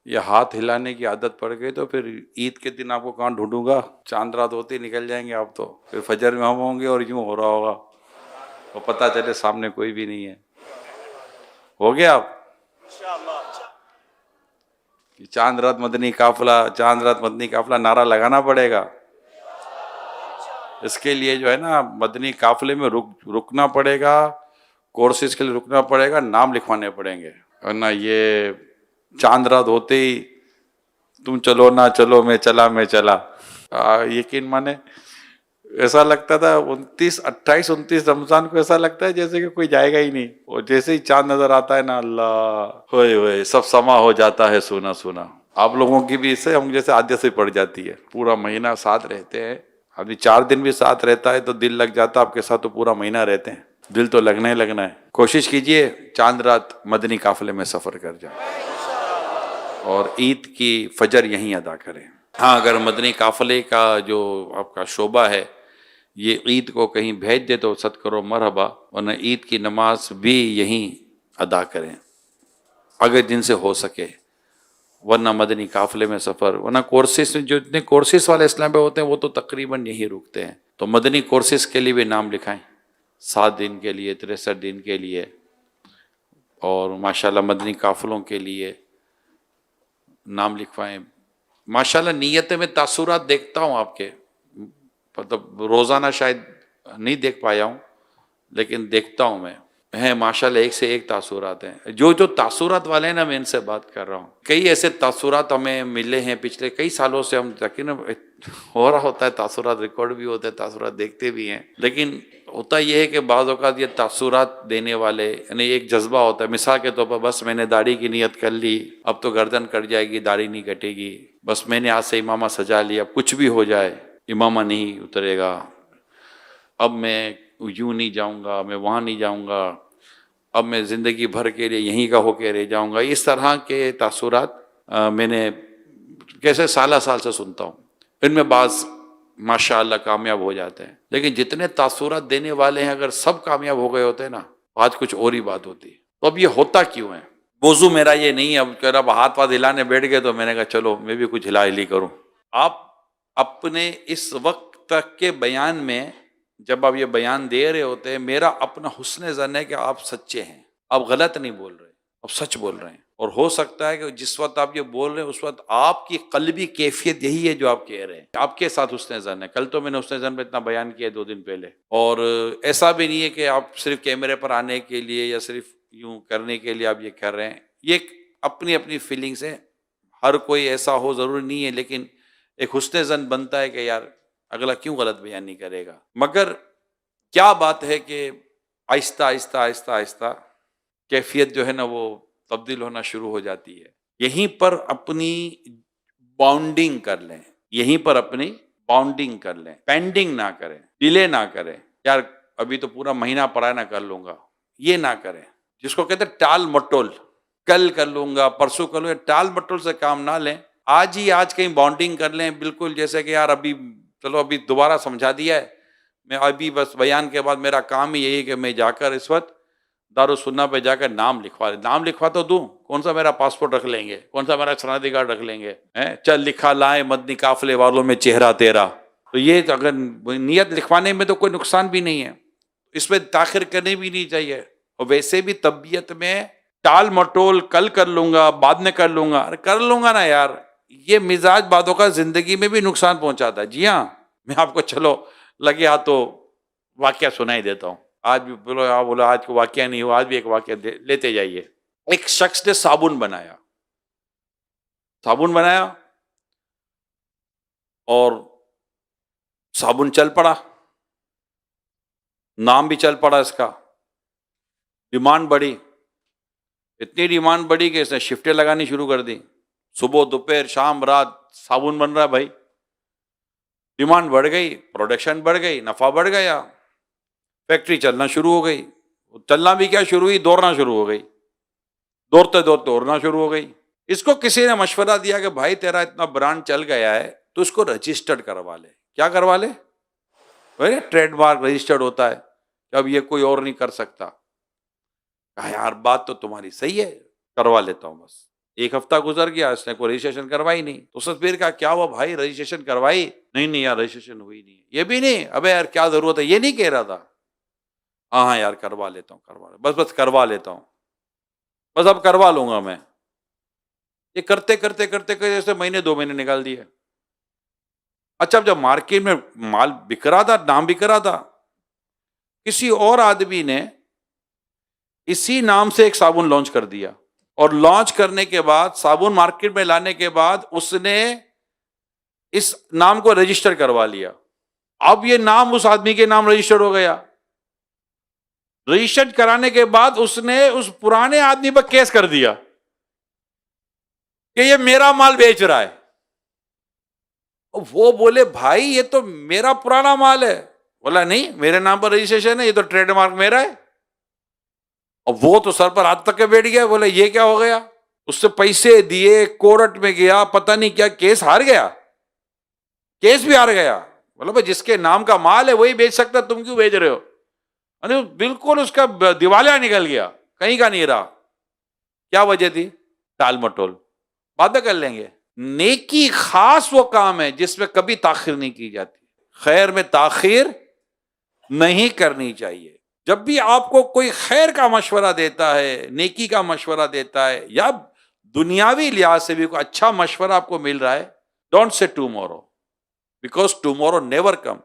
یہ ہاتھ ہلانے کی عادت پڑ گئی تو پھر عید کے دن آپ کو کہاں ڈھونڈوں گا، چاند رات ہوتے ہی نکل جائیں گے آپ تو، پھر فجر میں ہم ہوں گے اور یوں ہو رہا ہوگا اور پتہ چلے سامنے کوئی بھی نہیں ہے. ہو گیا آپ چاند رات مدنی قافلہ، چاند رات مدنی قافلہ نعرہ لگانا پڑے گا. اس کے لیے جو ہے نا مدنی قافلے میں رکنا پڑے گا، کورسز کے لیے رکنا پڑے گا، نام لکھوانے پڑیں گے، ورنہ یہ چاند رات ہوتے ہی تم چلو نہ چلو میں چلا. یقین مانے ایسا لگتا تھا 28 رمضان کو ایسا لگتا ہے جیسے کہ کوئی جائے گا ہی نہیں، اور جیسے ہی چاند نظر آتا ہے نا اللہ ہوئے ہوئے سب سما ہو جاتا ہے سونا سونا. آپ لوگوں کی بھی اس سے ہم جیسے عادت سے پڑ جاتی ہے. پورا مہینہ ساتھ رہتے ہیں، ابھی 4 دن بھی ساتھ رہتا ہے تو دل لگ جاتا ہے. آپ کے ساتھ تو پورا مہینہ رہتے ہیں، دل تو لگنا ہی لگنا ہے. کوشش کیجئے چاند رات مدنی قافلے میں سفر کر جائیں اور عید کی فجر یہیں ادا کریں. ہاں اگر مدنی قافلے کا جو آپ کا شعبہ ہے یہ عید کو کہیں بھیج دے تو صد کرو مرحبا، ورنہ عید کی نماز بھی یہیں ادا کریں اگر جن سے ہو سکے، ورنہ مدنی قافلے میں سفر، ورنہ کورسز جو اتنے کورسز والے اسلام پہ ہوتے ہیں وہ تو تقریباً یہیں رکتے ہیں. تو مدنی کورسز کے لیے بھی نام لکھائیں، 7 دن کے لیے، 63 دن کے لیے، اور ماشاءاللہ مدنی قافلوں کے لیے نام لکھوائیں. ماشاءاللہ نیتیں میں تاثرات دیکھتا ہوں آپ کے، مطلب روزانہ شاید نہیں دیکھ پایا ہوں لیکن دیکھتا ہوں میں، ہیں ماشاءاللہ ایک سے ایک تاثرات ہیں. جو تاثرات والے ہیں نا میں ان سے بات کر رہا ہوں. کئی ایسے تاثرات ہمیں ملے ہیں پچھلے کئی سالوں سے، ہم یقین ہو رہا ہوتا ہے، تاثرات ریکارڈ بھی ہوتے ہیں، تاثرات دیکھتے بھی ہیں، لیکن ہوتا یہ ہے کہ بعض اوقات یہ تاثرات دینے والے یعنی ایک جذبہ ہوتا ہے. مثال کے طور پر بس میں نے داڑھی کی نیت کر لی، اب تو گردن کٹ جائے گی، داڑھی نہیں کٹے گی، بس میں نے آج سے امامہ سجا لیا، کچھ بھی ہو جائے امامہ نہیں اترے گا، اب میں یوں نہیں جاؤں گا، میں وہاں نہیں جاؤں گا، اب میں زندگی بھر کے لیے یہیں کا ہو کے رہ جاؤں گا. اس طرح کے تاثرات میں نے کیسے سالہ سال سے سنتا ہوں. ان میں بعض ماشاءاللہ کامیاب ہو جاتے ہیں، لیکن جتنے تاثرات دینے والے ہیں اگر سب کامیاب ہو گئے ہوتے ہیں نا آج کچھ اور ہی بات ہوتی. تو اب یہ ہوتا کیوں ہے؟ موضوع میرا یہ نہیں ہے. اب ہاتھ ہلانے بیٹھ گئے تو میں نے کہا چلو میں بھی کچھ ہلا ہلی کروں. آپ اپنے اس وقت تک کے بیان میں جب آپ یہ بیان دے رہے ہوتے ہیں، میرا اپنا حسن ظن ہے کہ آپ سچے ہیں، آپ غلط نہیں بول رہے، آپ سچ بول رہے ہیں. اور ہو سکتا ہے کہ جس وقت آپ یہ بول رہے ہیں اس وقت آپ کی قلبی کیفیت یہی ہے جو آپ کہہ رہے ہیں. آپ کے ساتھ حسن ظن ہے. کل تو میں نے حسن ظن پہ اتنا بیان کیا 2 دن پہلے، اور ایسا بھی نہیں ہے کہ آپ صرف کیمرے پر آنے کے لیے یا صرف یوں کرنے کے لیے آپ یہ کر رہے ہیں. یہ ایک اپنی اپنی فیلنگس ہے، ہر کوئی ایسا ہو ضروری نہیں ہے، لیکن ایک حسن ظن بنتا ہے کہ یار اگلا کیوں غلط بیان نہیں کرے گا. مگر کیا بات ہے کہ آہستہ آہستہ آہستہ آہستہ کیفیت جو ہے نا وہ تبدیل ہونا شروع ہو جاتی ہے. یہیں پر اپنی باؤنڈنگ کر لیں، یہیں پر اپنی باؤنڈنگ کر لیں، پینڈنگ نہ کریں، ڈیلے نہ کریں. یار ابھی تو پورا مہینہ پڑا ہے نہ کر لوں گا، یہ نہ کریں. جس کو کہتے ہیں ٹال مٹول، کل کر لوں گا، پرسوں کر لوں گا، ٹال مٹول سے کام نہ لیں. آج ہی آج کہیں باؤنڈنگ کر لیں، بالکل جیسے کہ یار ابھی چلو ابھی دوبارہ سمجھا دیا ہے، میں ابھی بس بیان کے بعد میرا کام ہی یہی ہے کہ میں جا کر اس وقت دارالسنہ پہ جا کر نام لکھوا تو دوں. کون سا میرا پاسپورٹ رکھ لیں گے، کون سا میرا شناختی کارڈ رکھ لیں گے، چل لکھا لائے مدنی قافلے والوں میں چہرہ تیرا. تو یہ اگر نیت لکھوانے میں تو کوئی نقصان بھی نہیں ہے، اس میں تاخیر کرنی بھی نہیں چاہیے. اور ویسے بھی طبیعت میں ٹال مٹول، کل کر لوں گا، بعد میں کر لوں گا، ارے کر لوں گا نا یار، یہ مزاج بعضوں کا زندگی میں بھی نقصان پہنچاتا ہے. جی ہاں، میں آپ کو چلو لگے ہاتھ تو واقعہ سنا ہی دیتا ہوں. آج بھی بولو آج کو واقعہ نہیں ہوا، آج بھی ایک واقعہ لیتے جائیے. ایک شخص نے صابن بنایا اور صابن چل پڑا، نام بھی چل پڑا، اس کا ڈیمانڈ بڑھی، اتنی ڈیمانڈ بڑھی کہ اس نے شفٹیں لگانی شروع کر دی. صبح دوپہر شام رات صابن بن رہا ہے بھائی. ڈیمانڈ بڑھ گئی، پروڈکشن بڑھ گئی، نفع بڑھ گیا، فیکٹری چلنا شروع ہو گئی. چلنا بھی کیا شروع ہوئی، دوڑنا شروع ہو گئی، دوڑتے دوڑتے اڑنا شروع ہو گئی. اس کو کسی نے مشورہ دیا کہ بھائی تیرا اتنا برانڈ چل گیا ہے تو اس کو رجسٹرڈ کروا لے. کیا کروا لے؟ ٹریڈ مارک رجسٹرڈ ہوتا ہے کہ اب یہ کوئی اور نہیں کر سکتا. کہا یار بات تو تمہاری صحیح ہے، کروا لیتا ہوں بس. ایک ہفتہ گزر گیا، اس نے کوئی رجسٹریشن کروائی نہیں. تو اس نے پھر کہا کیا ہوا بھائی رجسٹریشن کروائی؟ نہیں یار رجسٹریشن ہوئی نہیں. یہ بھی نہیں، ابے یار کیا ضرورت ہے، یہ نہیں کہہ رہا تھا. ہاں یار کروا لیتا ہوں، بس کروا لیتا ہوں، بس اب کروا لوں گا میں. یہ کرتے کرتے کرتے کرتے جیسے مہینے 2 مہینے نکال دیے. اچھا جب مارکیٹ میں مال بک رہا تھا، نام بک رہا تھا، کسی اور آدمی نے اسی نام سے ایک صابن لانچ کر دیا، اور لانچ کرنے کے بعد صابن مارکیٹ میں لانے کے بعد اس نے اس نام کو رجسٹر کروا لیا. اب یہ نام اس آدمی کے نام رجسٹر ہو گیا. رجسٹر کرانے کے بعد اس نے اس پرانے آدمی پر کیس کر دیا کہ یہ میرا مال بیچ رہا ہے. وہ بولے بھائی یہ تو میرا پرانا مال ہے. بولا نہیں میرے نام پر رجسٹریشن ہے، یہ تو ٹریڈ مارک میرا ہے. اور وہ تو سر پر ہاتھ تک کے بیٹھ گیا، بولے یہ کیا ہو گیا. اس سے پیسے دیے، کورٹ میں گیا، پتہ نہیں کیا، کیس ہار گیا، کیس بھی ہار گیا. بولے بھائی جس کے نام کا مال ہے وہی بیچ سکتا، تم کیوں بیچ رہے ہو. بالکل اس کا دیوالیہ نکل گیا، کہیں کا نہیں رہا. کیا وجہ تھی؟ ٹال مٹول، باتیں کر لیں گے. نیکی خاص وہ کام ہے جس میں کبھی تاخیر نہیں کی جاتی. خیر میں تاخیر نہیں کرنی چاہیے. جب بھی آپ کو کوئی خیر کا مشورہ دیتا ہے، نیکی کا مشورہ دیتا ہے، یا دنیاوی لحاظ سے بھی کوئی اچھا مشورہ آپ کو مل رہا ہے، don't say tomorrow, because tomorrow never come.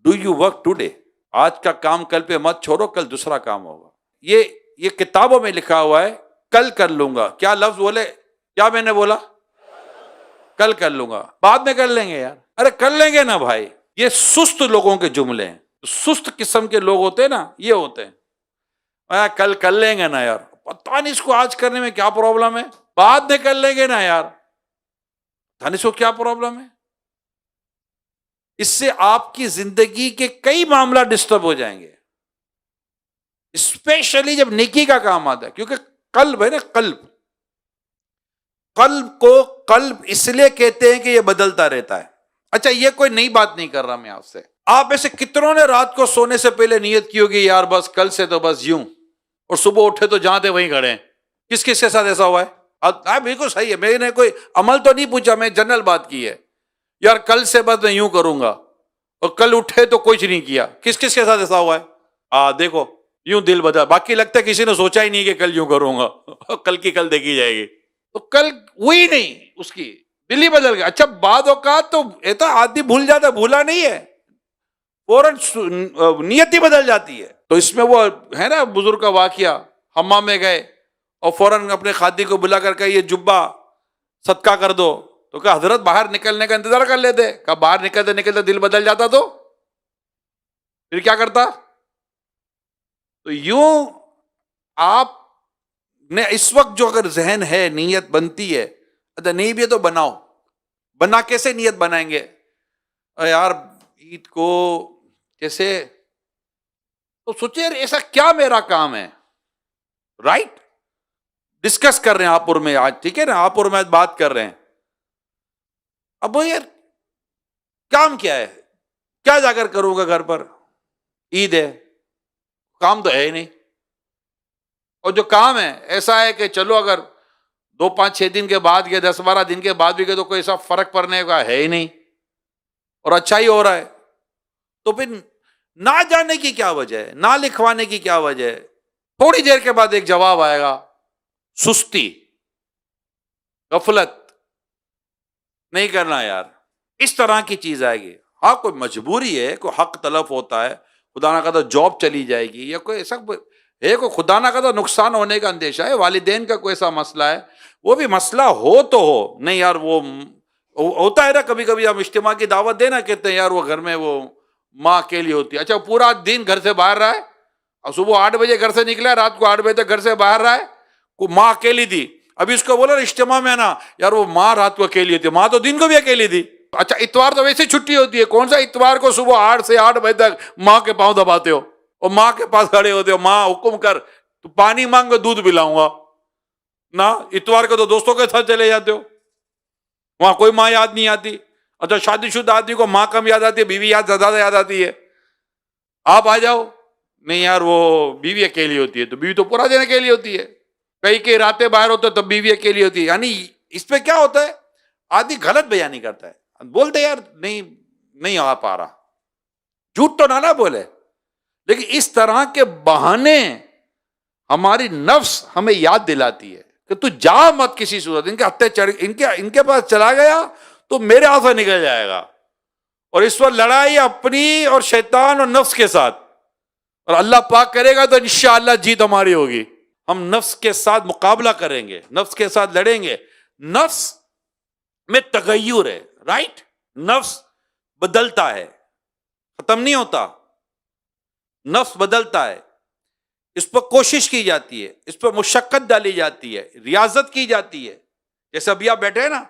Do you work today. آج کا کام کل پہ مت چھوڑو، کل دوسرا کام ہوگا. یہ کتابوں میں لکھا ہوا ہے، کل کر لوں گا. کیا لفظ بولے؟ کیا میں نے بولا؟ کل کر لوں گا، بعد میں کر لیں گے. یار ارے کر لیں گے نا بھائی. یہ سست لوگوں کے جملے ہیں. سست قسم کے لوگ ہوتے ہیں نا، یہ ہوتے ہیں کل کر لیں گے نا. یار پتہ نہیں اس کو آج کرنے میں کیا پرابلم ہے، بعد میں کر لیں گے نا. یار پتہ نہیں اس کو کیا پرابلم ہے. اس سے آپ کی زندگی کے کئی معاملہ ڈسٹرب ہو جائیں گے، اسپیشلی جب نیکی کا کام آتا ہے. کیونکہ قلب ہے نا، قلب کو قلب اس لیے کہتے ہیں کہ یہ بدلتا رہتا ہے. اچھا یہ کوئی نئی بات نہیں کر رہا میں آپ سے. آپ ایسے کتنوں نے رات کو سونے سے پہلے نیت کی ہوگی یار بس کل سے تو بس یوں، اور صبح اٹھے تو جہاں تھے وہیں کھڑے ہیں. کس کس کے ساتھ ایسا ہوا ہے؟ بالکل صحیح ہے، میں نے کوئی عمل تو نہیں پوچھا، میں جنرل بات کی ہے. یار کل سے بس میں یوں کروں گا، اور کل اٹھے تو کچھ نہیں کیا. کس کس کے ساتھ ایسا ہوا ہے؟ دیکھو یوں دل بدل، باقی لگتا ہے کسی نے سوچا ہی نہیں کہ کل یوں کروں گا، کل کی کل دیکھی جائے گی. تو کل ہوئی نہیں، اس کی دل ہی بدل گیا. اچھا بعد اوقات تو ایسا آدمی بھول جاتا ہے، بھولا نہیں ہے، فوراً نیت ہی بدل جاتی ہے. تو اس میں وہ ہے نا بزرگ کا واقعہ، حمام میں گئے اور فوراً اپنے خادی کو بلا کر کے یہ جبہ صدقہ کر دو. تو کہا حضرت باہر نکلنے کا انتظار کر لیتے. کہا باہر نکلتے نکلتے دل بدل جاتا تو پھر کیا کرتا. تو یوں آپ نے اس وقت جو اگر ذہن ہے، نیت بنتی ہے، نہیں بھی ہے تو بناؤ. بنا کیسے نیت بنائیں گے؟ یار عید کو جیسے تو سوچے یار ایسا کیا میرا کام ہے، رائٹ. ڈسکس کر رہے ہیں آپور میں آج، ٹھیک ہے نا، آپور میں آج بات کر رہے ہیں. اب یار کام کیا ہے، کیا جا کر کروں گا گھر پر، عید ہے، کام تو ہے ہی نہیں. اور جو کام ہے ایسا ہے کہ چلو اگر 2-5-6 دن کے بعد گئے، 10-12 دن کے بعد بھی گئے تو کوئی ایسا فرق پڑنے کا ہے ہی نہیں، اور اچھا ہی ہو رہا ہے. تو پھر نہ جانے کی کیا وجہ ہے، نہ لکھوانے کی کیا وجہ ہے؟ تھوڑی دیر کے بعد ایک جواب آئے گا، سستی، غفلت، نہیں کرنا یار، اس طرح کی چیز آئے گی. ہاں کوئی مجبوری ہے، کوئی حق تلف ہوتا ہے، خدا نہ خدا جاب چلی جائے گی، یا کوئی ایسا ہے، کوئی خدا نہ خدا نقصان ہونے کا اندیشہ ہے، والدین کا کوئی ایسا مسئلہ ہے، وہ بھی مسئلہ ہو تو ہو. نہیں یار وہ ہوتا ہے نا، کبھی کبھی ہم اجتماع کی دعوت دینا کہتے ہیں یار وہ گھر میں وہ ماں اکیلی ہوتی ہے. اچھا پورا دن گھر سے باہر رہا ہے، اور صبح 8 بجے گھر سے نکلا، رات کو 8 بجے تک گھر سے باہر رہا ہے، کو ماں اکیلی تھی. ابھی اس کو بولا اجتماع میں نا یار وہ ماں رات کو اکیلی ہوتی ہے، ماں تو دن کو بھی اکیلی تھی. اچھا اتوار تو ویسے چھٹی ہوتی ہے، کون سا اتوار کو صبح 8 سے 8 بجے تک ماں کے پاؤں دباتے ہو اور ماں کے پاس کھڑے ہوتے ہو، ماں حکم کر تو پانی مانگ کے دودھ پلاؤں گا نا. اتوار کو تو دوستوں کے ساتھ چلے جاتے ہو، وہاں کوئی ماں یاد نہیں آتی. اچھا شادی شدہ آدمی کو ماں کم یاد آتی ہے، بیوی زیادہ یاد آتی ہے. آپ آ جاؤ، نہیں یار وہ بیوی اکیلی ہوتی ہے، تو بیوی تو پورا دن اکیلی ہوتی ہے. کئی راتیں باہر ہوتے تب بیوی اکیلی ہوتی ہے. یعنی اس پہ کیا ہوتا ہے, آدمی غلط بیانی کرتا ہے, بولتے یار نہیں آ پا رہا, جھوٹ تو نہ بولے, لیکن اس طرح کے بہانے ہماری نفس ہمیں یاد دلاتی ہے کہ تو جا مت کسی صورت, ان کے ہتھے چڑھ ان کے پاس چلا گیا تو میرے ہاتھ سے نکل جائے گا. اور اس وقت لڑائی اپنی اور شیطان اور نفس کے ساتھ, اور اللہ پاک کرے گا تو انشاءاللہ جیت ہماری ہوگی. ہم نفس کے ساتھ مقابلہ کریں گے, نفس کے ساتھ لڑیں گے. نفس میں تغیر ہے, رائٹ, نفس بدلتا ہے, ختم نہیں ہوتا, نفس بدلتا ہے, اس پر کوشش کی جاتی ہے, اس پر مشقت ڈالی جاتی ہے, ریاضت کی جاتی ہے. جیسے ابھی آپ بیٹھے ہیں نا,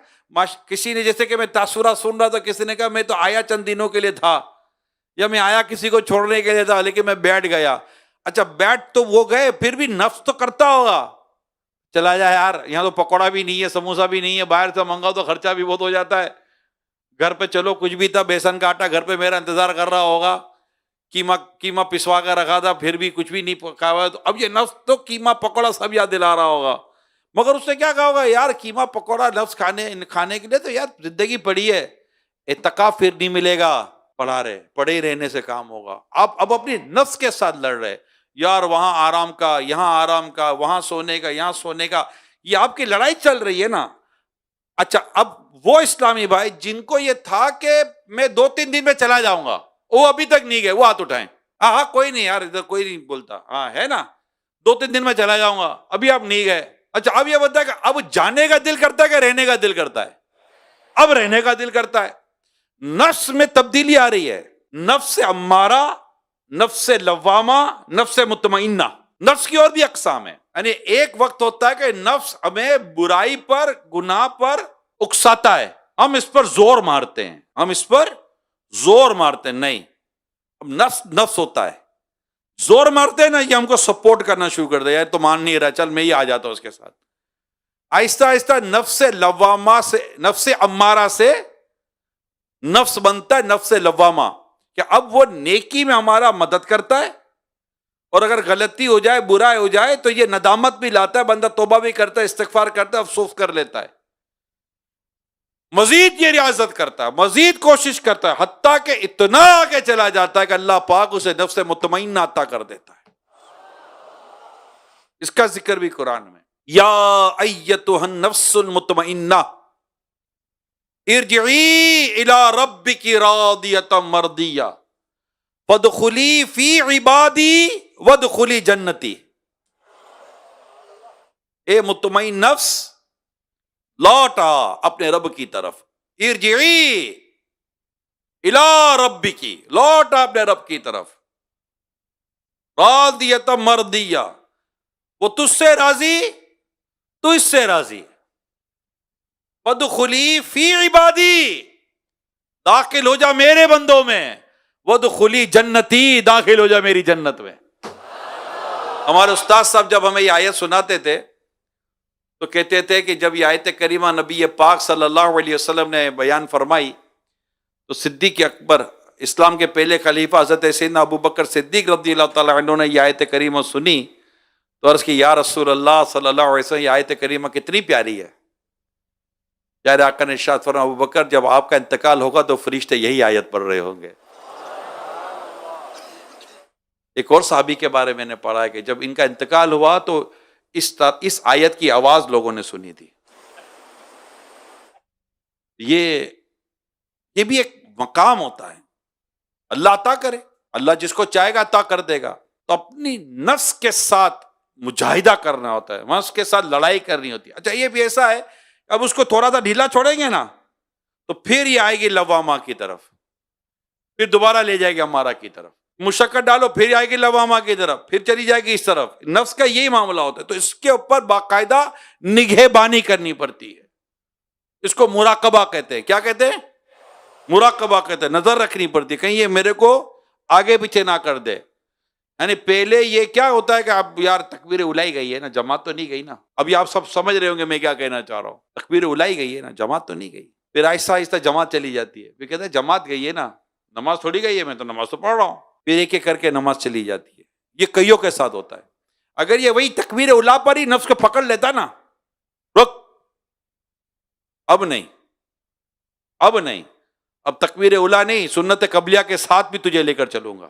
کسی نے جیسے کہ میں تاثرات سن رہا تھا, کسی نے کہا میں تو آیا چند دنوں کے لیے تھا, یا میں آیا کسی کو چھوڑنے کے لیے تھا, لیکن میں بیٹھ گیا. اچھا بیٹھ تو وہ گئے, پھر بھی نفس تو کرتا ہوگا, چلا جائے یار, یہاں تو پکوڑا بھی نہیں ہے, سموسا بھی نہیں ہے, باہر سے منگاؤ تو خرچہ بھی بہت ہو جاتا ہے, گھر پہ چلو کچھ بھی تھا, بیسن کا آٹا گھر پہ میرا انتظار کر رہا ہوگا, قیمہ پسوا کر رکھا تھا, پھر بھی کچھ بھی نہیں پکا ہوا. تو اب یہ نفس تو قیمہ پکوڑا سب یاد دلا رہا ہوگا, مگر اس نے کیا کہا ہوگا, یار قیمہ پکوڑا نفس کھانے کے لیے تو یار زندگی پڑی ہے, اعتکاف پھر نہیں ملے گا, پڑے ہی رہنے سے کام ہوگا. آپ اب اپنی نفس کے ساتھ لڑ رہے, یار وہاں آرام کا, یہاں آرام کا, وہاں سونے کا, یہاں سونے کا, یہ آپ کی لڑائی چل رہی ہے نا. اچھا اب وہ اسلامی بھائی جن کو یہ تھا کہ میں 2-3 دن میں چلا جاؤں گا, وہ ابھی تک نہیں گئے, وہ ہاتھ اٹھائیں. ہاں کوئی نہیں یار, ادھر کوئی نہیں بولتا, ہاں ہے نا, 2-3 دن میں چلا جاؤں گا, ابھی آپ نہیں گئے. اچھا اب یہ بتا ہے کہ اب جانے کا دل کرتا ہے کہ رہنے کا دل کرتا ہے؟ اب رہنے کا دل کرتا ہے. نفس میں تبدیلی آ رہی ہے, نفس امارہ, نفس لوامہ, نفس مطمئنہ. نفس کی اور بھی اقسام ہیں, یعنی ایک وقت ہوتا ہے کہ نفس ہمیں برائی پر, گناہ پر اکساتا ہے, ہم اس پر زور مارتے ہیں, نہیں, اب نفس ہوتا ہے, زور مارتے ہیں نا, یہ ہم کو سپورٹ کرنا شروع کر دے, یار تو مان نہیں رہا, چل میں ہی آ جاتا ہوں اس کے ساتھ. آہستہ آہستہ نفس لوامہ سے, نفس امارہ سے نفس بنتا ہے نفس لوامہ, کہ اب وہ نیکی میں ہمارا مدد کرتا ہے, اور اگر غلطی ہو جائے, برا ہو جائے تو یہ ندامت بھی لاتا ہے, بندہ توبہ بھی کرتا ہے, استغفار کرتا ہے, افسوس کر لیتا ہے, مزید یہ ریاضت کرتا ہے, مزید کوشش کرتا ہے, حتیٰ کہ اتنا آگے چلا جاتا ہے کہ اللہ پاک اسے نفس مطمئنہ عطا کر دیتا ہے. اس کا ذکر بھی قرآن میں, یا ایتھا النفس المطمئنہ ارجعی الی ربک راضیۃ مرضیہ فادخلی فی عبادی وادخلی جنتی. اے مطمئن نفس, لوٹا اپنے رب کی طرف, ارجعی الی ربک, لوٹا اپنے رب کی طرف, راضیۃ مرضیہ, وہ تجھ سے راضی, تو اس سے راضی. وادخلی فی عبادی, داخل ہو جا میرے بندوں میں, وادخلی جنتی, داخل ہو جا میری جنت میں. ہمارے استاد صاحب جب ہمیں یہ آیت سناتے تھے تو کہتے تھے کہ جب یہ آیت کریمہ نبی پاک صلی اللہ علیہ وسلم نے بیان فرمائی تو صدیق اکبر, اسلام کے پہلے خلیفہ حضرت سیدنا ابو بکر صدیق رضی اللہ تعالیٰ عنہ نے یہ آیت کریمہ سنی تو عرض کی, یا رسول اللہ صلی اللہ علیہ وسلم, یہ آیت کریمہ کتنی پیاری ہے. پیارے آقا نے ارشاد فرمایا, ابو بکر جب آپ کا انتقال ہوگا تو فرشتے یہی آیت پڑھ رہے ہوں گے. ایک اور صحابی کے بارے میں نے پڑھا ہے کہ جب ان کا انتقال ہوا تو اس آیت کی آواز لوگوں نے سنی تھی. یہ بھی ایک مقام ہوتا ہے, اللہ عطا کرے, اللہ جس کو چاہے گا عطا کر دے گا. تو اپنی نفس کے ساتھ مجاہدہ کرنا ہوتا ہے, نفس کے ساتھ لڑائی کرنی ہوتی ہے. اچھا یہ بھی ایسا ہے, اب اس کو تھوڑا سا ڈھیلا چھوڑیں گے نا تو پھر یہ آئے گی لوامہ کی طرف, پھر دوبارہ لے جائے گی امارہ کی طرف, مشقت ڈالو پھر آئے گی لوامہ کی طرف, پھر چلی جائے گی اس طرف. نفس کا یہی معاملہ ہوتا ہے, تو اس کے اوپر باقاعدہ نگہبانی کرنی پڑتی ہے. اس کو مراقبہ کہتے ہیں. کیا کہتے ہیں؟ مراقبہ کہتے ہیں, نظر رکھنی پڑتی ہے کہیں یہ میرے کو آگے پیچھے نہ کر دے. یعنی پہلے یہ کیا ہوتا ہے کہ اب یار تکبیر الائی گئی ہے نا, جماعت تو نہیں گئی نا. ابھی آپ سب سمجھ رہے ہوں گے میں کیا کہنا چاہ رہا ہوں. تکبیر الائی گئی ہے نا, جماعت تو نہیں گئی. پھر آہستہ آہستہ جماعت چلی جاتی ہے, پھر کہتے ہیں جماعت گئی ہے نا, نماز تھوڑی گئی ہے, میں تو نماز تو پڑھ رہا ہوں. پھر ایک ایک کر کے نماز چلی جاتی ہے. یہ کئیوں کے ساتھ ہوتا ہے. اگر یہ وہی تکبیر اولا پر ہی نفس کو پکڑ لیتا نا، رک، اب نہیں، اب نہیں، اب تکبیر اولا نہیں، سنت قبلیہ کے ساتھ بھی تجھے لے کر چلوں گا.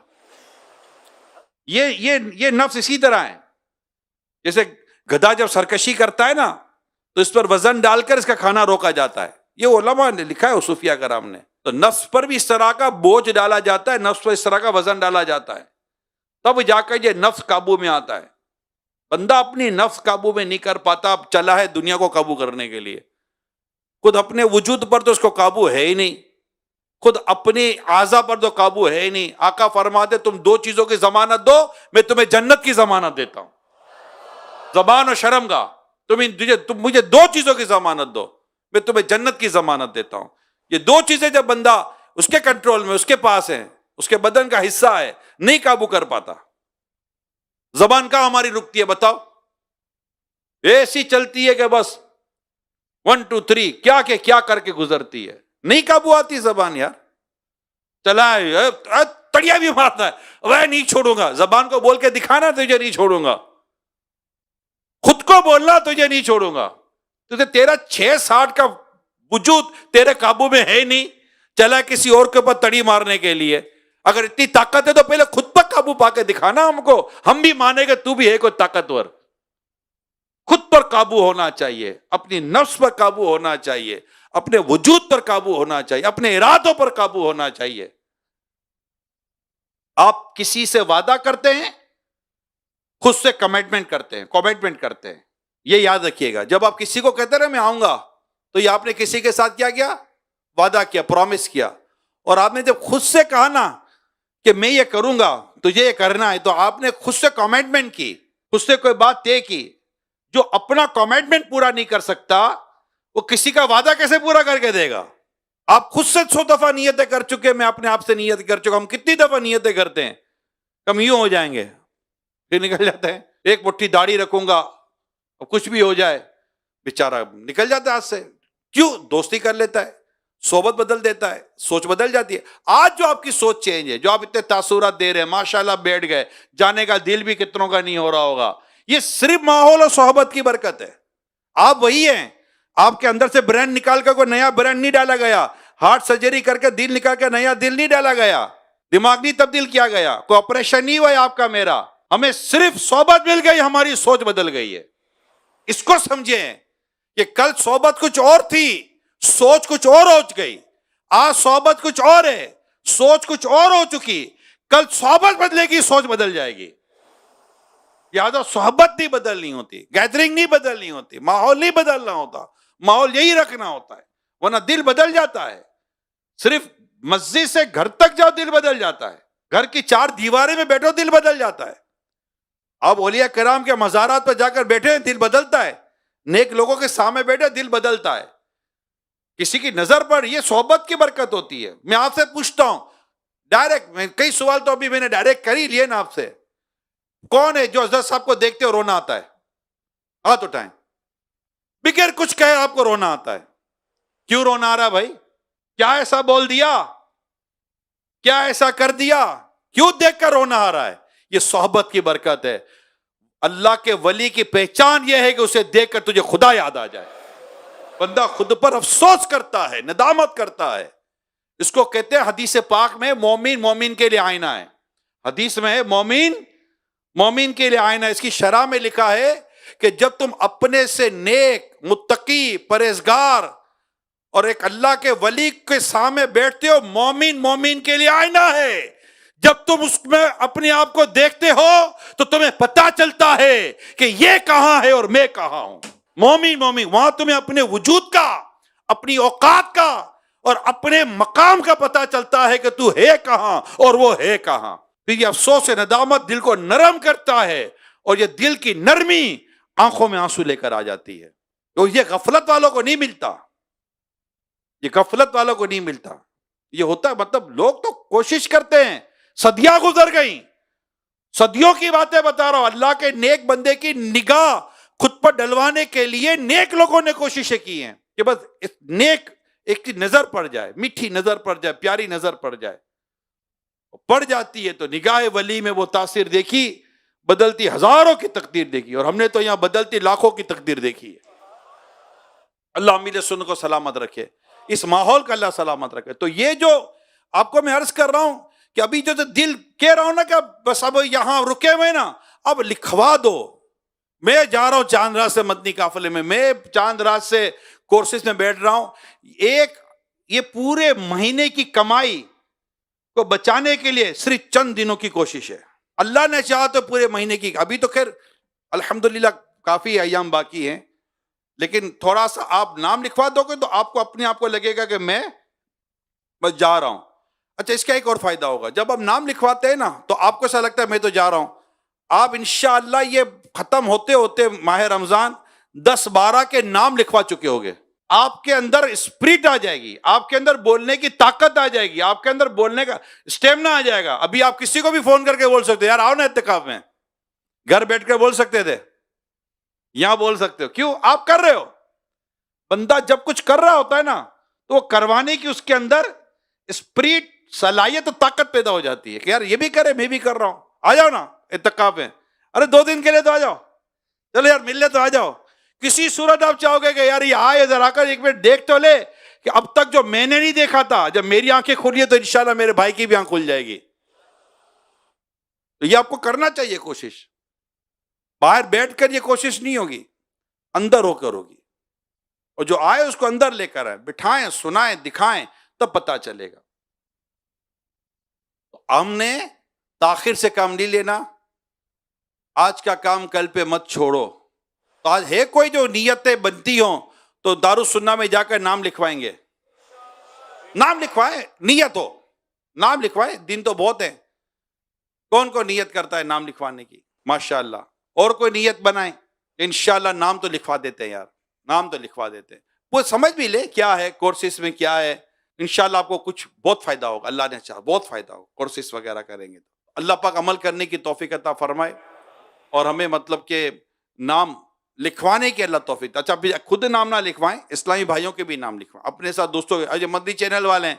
یہ نفس اسی طرح ہے. جیسے گدھا جب سرکشی کرتا ہے نا تو اس پر وزن ڈال کر اس کا کھانا روکا جاتا ہے. یہ علماء نے لکھا ہے، صوفیہ کرام نے. تو نفس پر بھی اس طرح کا بوجھ ڈالا جاتا ہے، نفس پر اس طرح کا وزن ڈالا جاتا ہے، تب جا کر یہ نفس قابو میں آتا ہے. بندہ اپنی نفس قابو میں نہیں کر پاتا، اب چلا ہے دنیا کو قابو کرنے کے لیے. خود اپنے وجود پر تو اس کو قابو ہے ہی نہیں، خود اپنی اعضاء پر تو قابو ہے ہی نہیں. آقا فرماتے تم دو چیزوں کی ضمانت دو، میں تمہیں جنت کی ضمانت دیتا ہوں. زبان و شرم گاہ، تم مجھے دو چیزوں کی ضمانت دو، میں تمہیں جنت کی ضمانت دیتا ہوں. یہ دو چیزیں جب بندہ اس کے کنٹرول میں، اس کے پاس ہیں، اس کے بدن کا حصہ ہے، نہیں قابو کر پاتا. زبان کا ہماری رکتی ہے بتاؤ، ایسی چلتی ہے کہ بس 1 2 3 کیا کہ کیا کر کے گزرتی ہے، نہیں قابو آتی زبان. یار چلا تڑیا بھی مارتا ہے، وہ نہیں چھوڑوں گا. زبان کو بول کے دکھانا تجھے نہیں چھوڑوں گا، خود کو بولنا تجھے نہیں چھوڑوں گا. تو تیرا 6-60 کا وجود تیرے قابو میں ہے نہیں، چلا کسی اور کے اوپر تڑی مارنے کے لیے. اگر اتنی طاقت ہے تو پہلے خود پر قابو پا کے دکھانا ہم کو، ہم بھی مانے گا تو بھی ہے کوئی طاقتور. خود پر قابو ہونا چاہیے، اپنی نفس پر قابو ہونا چاہیے، اپنے وجود پر قابو ہونا چاہیے، اپنے ارادوں پر قابو ہونا چاہیے. آپ کسی سے وعدہ کرتے ہیں، خود سے کمٹمنٹ کرتے ہیں. یہ یاد رکھیے گا، جب آپ کسی کو کہتے رہے میں آؤں گا، تو یہ آپ نے کسی کے ساتھ کیا وعدہ کیا، پرومس کیا. اور آپ نے جب خود سے کہا نا کہ میں یہ کروں گا، تجھے یہ کرنا ہے، تو آپ نے خود سے کمٹمنٹ کی، خود سے کوئی بات طے کی. جو اپنا کمٹمنٹ پورا نہیں کر سکتا، وہ کسی کا وعدہ کیسے پورا کر کے دے گا؟ آپ خود سے 100 دفعہ نیتیں کر چکے، میں اپنے آپ سے نیت کر چکا. ہم کتنی دفعہ نیتیں کرتے ہیں، کم یوں ہو جائیں گے، پھر نکل جاتے ہیں. ایک مٹھی داڑھی رکھوں گا، کچھ بھی ہو جائے، بیچارہ نکل جاتا ہے ہاتھ سے. کیوں؟ دوستی کر لیتا ہے، صحبت بدل دیتا ہے، سوچ بدل جاتی ہے. آج جو آپ کی سوچ چینج ہے، جو آپ اتنے تاثرات دے رہے ہیں، ماشاءاللہ بیٹھ گئے، جانے کا دل بھی کتنوں کا نہیں ہو رہا ہوگا. یہ صرف ماحول اور صحبت کی برکت ہے. آپ وہی ہیں، آپ کے اندر سے برین نکال کر کوئی نیا برین نہیں ڈالا گیا، ہارٹ سرجری کر کے دل نکال کے نیا دل نہیں ڈالا گیا، دماغ نہیں تبدیل کیا گیا، کوئی آپریشن نہیں ہوا ہے آپ کا میرا. ہمیں صرف صحبت مل گئی، ہماری سوچ بدل گئی ہے. اس کو سمجھیں کہ کل صحبت کچھ اور تھی، سوچ کچھ اور ہو گئی. آج صحبت کچھ اور ہے، سوچ کچھ اور ہو چکی. کل صحبت بدلے گی، سوچ بدل جائے گی. یاد ہو، صحبت نہیں بدلنی ہوتی، گیدرنگ نہیں بدلنی ہوتی، ماحول نہیں بدلنا ہوتا، ماحول یہی رکھنا ہوتا ہے، ورنہ دل بدل جاتا ہے. صرف مسجد سے گھر تک جاؤ دل بدل جاتا ہے، گھر کی 4 دیواریں میں بیٹھو دل بدل جاتا ہے. آپ اولیاء کرام کے مزارات پر جا کر بیٹھے ہیں، دل بدلتا ہے. نیک لوگوں کے سامنے بیٹھے، دل بدلتا ہے. کسی کی نظر پر، یہ صحبت کی برکت ہوتی ہے. میں آپ سے پوچھتا ہوں ڈائریکٹ، کئی سوال تو ابھی میں نے ڈائریکٹ کر ہی لیے نا آپ سے. کون ہے جو حضرت صاحب کو دیکھتے ہو رونا آتا ہے؟ ہاتھ اٹھائیں. بغیر کچھ کہے آپ کو رونا آتا ہے. کیوں رونا آ رہا بھائی؟ کیا ایسا بول دیا، کیا ایسا کر دیا، کیوں دیکھ کر رونا آ رہا ہے؟ یہ صحبت کی برکت ہے. اللہ کے ولی کی پہچان یہ ہے کہ اسے دیکھ کر تجھے خدا یاد آ جائے. بندہ خود پر افسوس کرتا ہے، ندامت کرتا ہے. اس کو کہتے ہیں حدیث پاک میں مومن مومن کے لیے آئینہ ہے. حدیث میں ہے مومن مومن کے لیے آئینہ. اس کی شرح میں لکھا ہے کہ جب تم اپنے سے نیک، متقی، پرہیزگار اور ایک اللہ کے ولی کے سامنے بیٹھتے ہو، مومن مومن کے لیے آئینہ ہے. جب تم اس میں اپنے آپ کو دیکھتے ہو تو تمہیں پتا چلتا ہے کہ یہ کہاں ہے اور میں کہاں ہوں. مومن مومن، وہاں تمہیں اپنے وجود کا، اپنی اوقات کا اور اپنے مقام کا پتا چلتا ہے کہ تو ہے کہاں اور وہ ہے کہاں. پھر یہ افسوس ندامت دل کو نرم کرتا ہے، اور یہ دل کی نرمی آنکھوں میں آنسو لے کر آ جاتی ہے. تو یہ غفلت والوں کو نہیں ملتا، یہ غفلت والوں کو نہیں ملتا. یہ ہوتا ہے، مطلب لوگ تو کوشش کرتے ہیں، صدیاں گزر گئیں، صدیوں کی باتیں بتا رہا ہوں. اللہ کے نیک بندے کی نگاہ خود پر ڈلوانے کے لیے نیک لوگوں نے کوششیں کی ہیں کہ بس نیک ایک کی نظر پڑ جائے، میٹھی نظر پڑ جائے، پیاری نظر پڑ جائے. پڑ جاتی ہے تو نگاہ ولی میں وہ تاثیر دیکھی، بدلتی ہزاروں کی تقدیر دیکھی، اور ہم نے تو یہاں بدلتی لاکھوں کی تقدیر دیکھی ہے۔ اللہ امیر سنت کو سلامت رکھے، اس ماحول کا اللہ سلامت رکھے۔ تو یہ جو آپ کو میں عرض کر رہا ہوں کہ ابھی جو دل کہہ رہا ہوں نا کہ بس اب یہاں رکے ہوئے نا، اب لکھوا دو، میں جا رہا ہوں چاند رات سے مدنی قافلے میں چاند رات سے کورسز میں بیٹھ رہا ہوں، یہ پورے مہینے کی کمائی کو بچانے کے لیے صرف چند دنوں کی کوشش ہے۔ اللہ نے چاہا تو پورے مہینے کی، ابھی تو خیر الحمدللہ کافی ایام باقی ہیں، لیکن تھوڑا سا آپ نام لکھوا دو گے تو آپ کو اپنے آپ کو لگے گا کہ میں بس جا رہا ہوں۔ اچھا، اس کا ایک اور فائدہ ہوگا، جب آپ نام لکھواتے ہیں نا تو آپ کو ایسا لگتا ہے میں تو جا رہا ہوں، آپ انشاءاللہ یہ ختم ہوتے ہوتے ماہ رمضان 10-12 کے نام لکھوا چکے ہوگے، آپ کے اندر اسپرٹ آ جائے گی، آپ کے اندر بولنے کی طاقت آ جائے گی، آپ کے اندر بولنے کا اسٹیمنا آ جائے گا۔ ابھی آپ کسی کو بھی فون کر کے بول سکتے یار آؤ نا اعتکاف میں، گھر بیٹھ کے بول سکتے تھے، یہاں بول سکتے ہو، کیوں؟ آپ کر رہے ہو۔ بندہ جب کچھ کر رہا ہوتا ہے نا تو وہ کروانے کی اس کے اندر اسپرٹ، صلاحیت، طاقت پیدا ہو جاتی ہے کہ یار یہ بھی کرے، میں بھی کر رہا ہوں، آ جاؤ نا اعتکاف میں، ارے 2 دن کے لیے تو آ جاؤ، چلو یار مل لے تو آ جاؤ۔ کسی صورت آپ چاہو گے کہ یار یہ آئے ذرا کر ایک منٹ دیکھ تو لے کہ اب تک جو میں نے نہیں دیکھا تھا، جب میری آنکھیں کھلی ہے تو انشاءاللہ میرے بھائی کی بھی آنکھ کھل جائے گی۔ تو یہ آپ کو کرنا چاہیے کوشش، باہر بیٹھ کر یہ کوشش نہیں ہوگی، اندر ہو کر ہوگی، اور جو آئے اس کو اندر لے کر آئے، بٹھائیں، سنائیں، دکھائیں، تب پتہ چلے گا۔ ہم نے تاخیر سے کام نہیں لینا، آج کا کام کل پہ مت چھوڑو۔ تو آج ہے کوئی جو نیتیں بنتی ہوں تو دارالسنہ میں جا کر نام لکھوائیں گے؟ نام لکھوائیں، نیت ہو، نام لکھوائیں، دن تو بہت ہیں، کون کو نیت کرتا ہے نام لکھوانے کی؟ ماشاءاللہ، اور کوئی نیت بنائیں، انشاءاللہ نام تو لکھوا دیتے ہیں یار، نام تو لکھوا دیتے ہیں، وہ سمجھ بھی لے کیا ہے کورسز میں کیا ہے، انشاءاللہ آپ کو کچھ بہت فائدہ ہوگا، اللہ نے چاہا بہت فائدہ ہوگا کورسز وغیرہ کریں گے تو اللہ پاک عمل کرنے کی توفیق عطا فرمائے، اور ہمیں مطلب کہ نام لکھوانے کی اللہ توفیق۔ اچھا خود نام نہ لکھوائیں، اسلامی بھائیوں کے بھی نام لکھوائیں، اپنے ساتھ دوستوں کے۔ جو مدنی چینل والے ہیں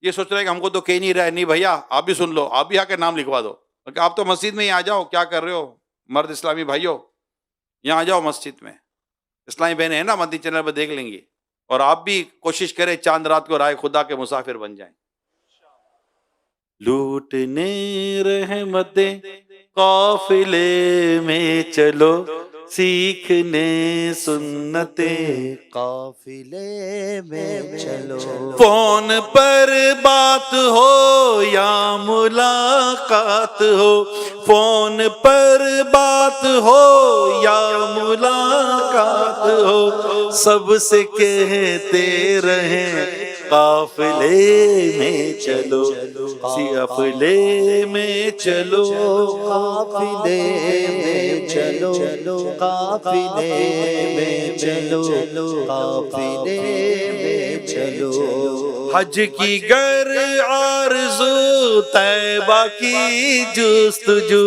یہ سوچ رہے ہیں کہ ہم کو تو کہہ نہیں رہے، نہیں بھیا آپ بھی سن لو، آپ بھی آ کے نام لکھوا دو، کہ آپ تو مسجد میں ہی آ جاؤ، کیا کر رہے ہو مرد اسلامی بھائیوں، یہاں آ جاؤ مسجد میں، اسلامی بہنیں ہیں نا مدنی چینل پہ دیکھ لیں گی، اور آپ بھی کوشش کریں چاند رات کو رائے خدا کے مسافر بن جائیں۔ لوٹنے رحمتیں قافلے میں چلو، سیکھنے سنتیں قافلے میں چلو، فون پر بات ہو یا ملاقات ہو، فون پر بات ہو یا ملاقات ہو، سب سے کہتے رہیں قافلے میں چلو، قافلے میں چلو، قافلے میں چلو، قافلے میں چلو، قافلے میں چلو۔ حج کی گر آرزو طیبہ کی جستجو،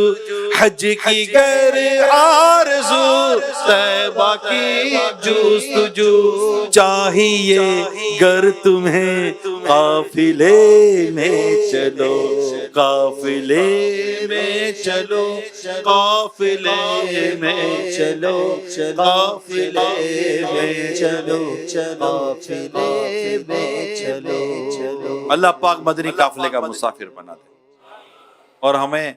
حج کی گر آرزو طیبہ کی جستجو، چاہیے گر تمہیں قافلے میں چلو، قافلے میں چلو، قافلے میں چلو، قافلے میں چلو، قافلے میں چلو۔ اللہ پاک مدنی قافلے کا مسافر بنا دے، اور ہمیں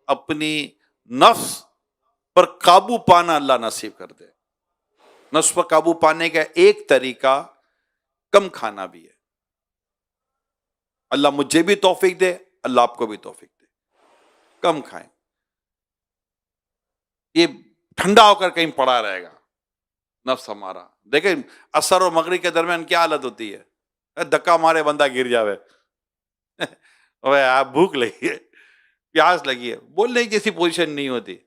اپنی نفس پر قابو پانا اللہ نصیب کر دے۔ نفس پر قابو پانے کا ایک طریقہ کم کھانا بھی ہے، اللہ مجھے بھی توفیق دے، اللہ آپ کو بھی توفیق دے، کم کھائیں، یہ ٹھنڈا ہو کر کہیں پڑا رہے گا نفس ہمارا۔ دیکھیں عصر اور مغرب کے درمیان کیا حالت ہوتی ہے، دھکا مارے بندہ گر جاوے، آپ بھوک لگی ہے، پیاس لگی ہے، بولنے کی جیسی پوزیشن نہیں ہوتی۔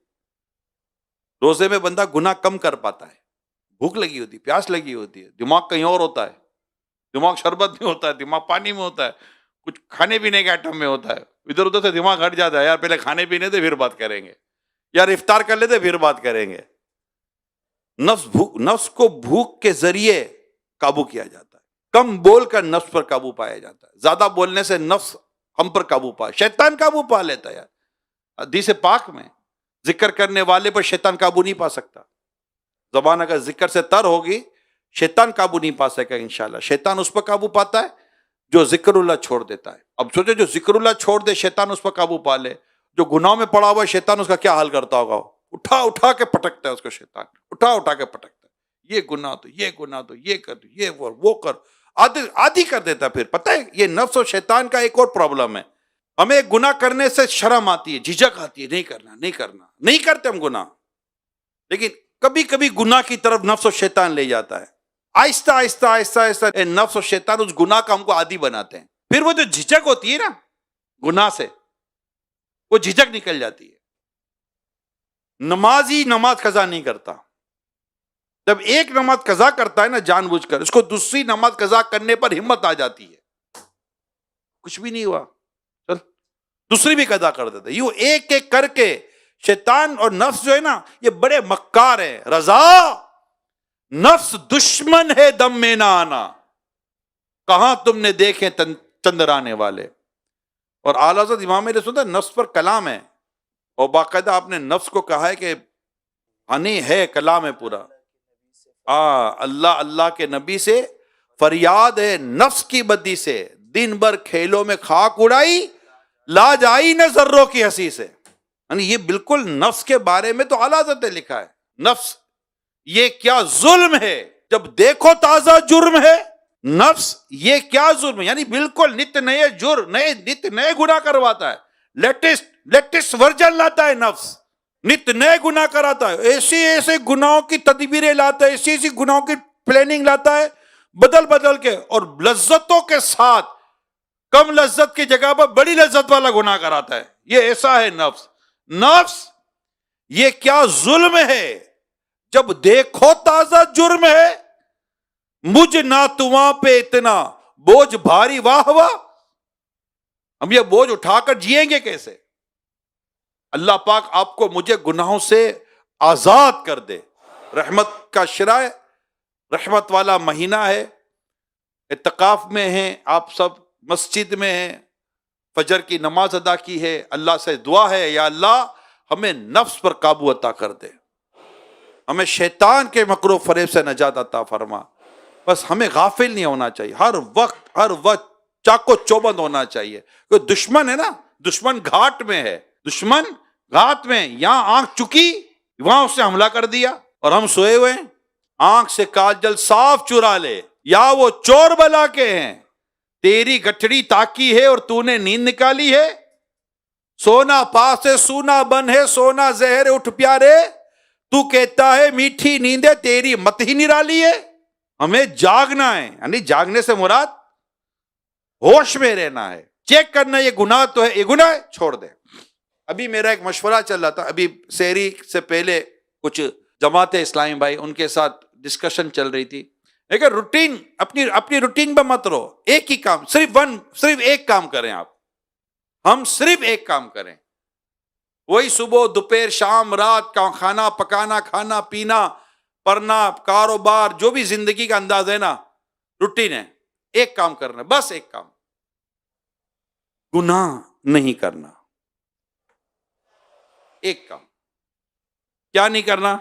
روزے میں بندہ گناہ کم کر پاتا ہے، بھوک لگی ہوتی، پیاس لگی ہوتی ہے، دماغ کہیں اور ہوتا ہے، دماغ شربت میں ہوتا ہے، دماغ پانی میں ہوتا ہے، کچھ کھانے پینے کے آئٹم میں ہوتا ہے، ادھر ادھر سے دماغ ہٹ جاتا ہے، یار پہلے کھانے پینے دے پھر بات کریں گے، یار افطار کر لیتے پھر بات کریں گے۔ نفس کو بھوک کے ذریعے قابو کیا جاتا ہے، کم بول کر نفس پر قابو پایا جاتا ہے، زیادہ بولنے سے نفس ہم پر قابو پا، شیطان قابو پا لیتا ہے۔ یار حدیث پاک میں ذکر کرنے والے پر شیطان قابو نہیں پا سکتا. زبان اگر ذکر سے تر ہوگی شیطان قابو نہیں پا سکے گا انشاءاللہ. شیطان اس پر قابو پاتا ہے جو ذکر اللہ چھوڑ دیتا ہے. اب سوچے جو ذکر اللہ چھوڑ دے شیطان اس پر قابو پا لے. جو گناہوں میں پڑا ہوا ہے شیطان اس کا کیا حال کرتا ہوگا؟ اٹھا اٹھا کے پٹکتا ہے اس کو شیطان, اٹھا اٹھا کے پٹکتا ہے. یہ گناہ تو یہ گناہ تو یہ کر یہ وہ کر, عادی کر دیتا ہے. پھر پتہ ہے یہ نفس اور شیطان کا ایک اور پرابلم ہے. ہمیں گناہ کرنے سے شرم آتی ہے, جھجک آتی ہے, نہیں کرتے ہم گناہ, لیکن کبھی کبھی گناہ کی طرف نفس و شیطان لے جاتا ہے. آہستہ آہستہ آہستہ آہستہ نفس و شیطان اس گناہ کا ہم کو عادی بناتے ہیں. پھر وہ جو جھجک ہوتی ہے نا گناہ سے, وہ جھجک نکل جاتی ہے. نمازی نماز قضا نہیں کرتا. جب ایک نماز قضا کرتا ہے نا جان بوجھ کر, اس کو دوسری نماز قضا کرنے پر ہمت آ جاتی ہے. کچھ بھی نہیں ہوا, چل دوسری بھی قضا کر دیتا. یوں ایک ایک کر کے شیطان اور نفس جو ہے نا یہ بڑے مکار ہیں. رضا نفس دشمن ہے دم میں نہ آنا, کہاں تم نے دیکھے چندرانے والے. اور اعلیٰ حضرت امام علیہ سنت نفس پر کلام ہے, اور باقاعدہ آپ نے نفس کو کہا ہے کہ ہنی ہے کلام ہے پورا. اللہ اللہ کے نبی سے فریاد ہے نفس کی بدی سے, دن بھر کھیلوں میں خاک اڑائی لاج آئی نہ ذروں کی ہنسی سے. یعنی یہ بالکل نفس کے بارے میں تو اعلیٰ حضرت نے لکھا ہے. نفس یہ کیا ظلم ہے جب دیکھو تازہ جرم ہے. نفس یہ کیا ظلم ہے, یعنی بالکل نت نئے جرم نت نئے گناہ کرواتا ہے. لیٹسٹ ورژن لاتا ہے نفس, نت نئے گناہ کراتا ہے. ایسے گناہوں کی تدبیریں لاتا ہے, ایسی گناہوں کی پلاننگ لاتا ہے بدل بدل کے, اور لذتوں کے ساتھ کم لذت کی جگہ پر بڑی لذت والا گناہ کراتا ہے. یہ ایسا ہے نفس. نفس یہ کیا ظلم ہے جب دیکھو تازہ جرم ہے, مجھ نہ تمہاں پہ اتنا بوجھ بھاری واہ واہ. ہم یہ بوجھ اٹھا کر جیئیں گے کیسے؟ اللہ پاک آپ کو مجھے گناہوں سے آزاد کر دے. رحمت کا شرع, رحمت والا مہینہ ہے, اعتکاف میں ہیں آپ سب, مسجد میں ہیں, فجر کی نماز ادا کی ہے. اللہ سے دعا ہے یا اللہ ہمیں نفس پر قابو عطا کر دے, ہمیں شیطان کے مکر و فریب سے نجات عطا فرما. بس ہمیں غافل نہیں ہونا چاہیے, ہر وقت چاقو چوبند ہونا چاہیے. کوئی دشمن ہے نا, دشمن گھاٹ میں ہے, دشمن گھاٹ میں, یہاں آنکھ چکی وہاں اس نے حملہ کر دیا, اور ہم سوئے ہوئے ہیں. آنکھ سے کاجل صاف چرا لے, یا وہ چور بلا کے ہیں, تیری گٹھڑی تاکی ہے اور تو نے نیند نکالی ہے. سونا پاس ہے سونا بن ہے, سونا زہر اٹھ پیارے, تو کہتا ہے میٹھی نیندے تیری مت ہی نرالی ہے. ہمیں جاگنا ہے, یعنی جاگنے سے مراد ہوش میں رہنا ہے, چیک کرنا یہ گناہ تو ہے, یہ گناہ ہے چھوڑ دے. ابھی میرا ایک مشورہ چل رہا تھا, ابھی سحری سے پہلے کچھ جماعت اسلامی بھائی ان کے ساتھ ڈسکشن چل رہی تھی. لیکن روٹین اپنی روٹین پہ مت رہو, ایک ہی کام, صرف ایک کام کریں آپ. ہم صرف ایک کام کریں, وہی صبح دوپہر شام رات کا کھانا پکانا, کھانا پینا, پڑھنا, کاروبار, جو بھی زندگی کا انداز ہے نا, روٹین ہے. ایک کام کرنا, بس ایک کام, گناہ نہیں کرنا. ایک کام, کیا نہیں کرنا,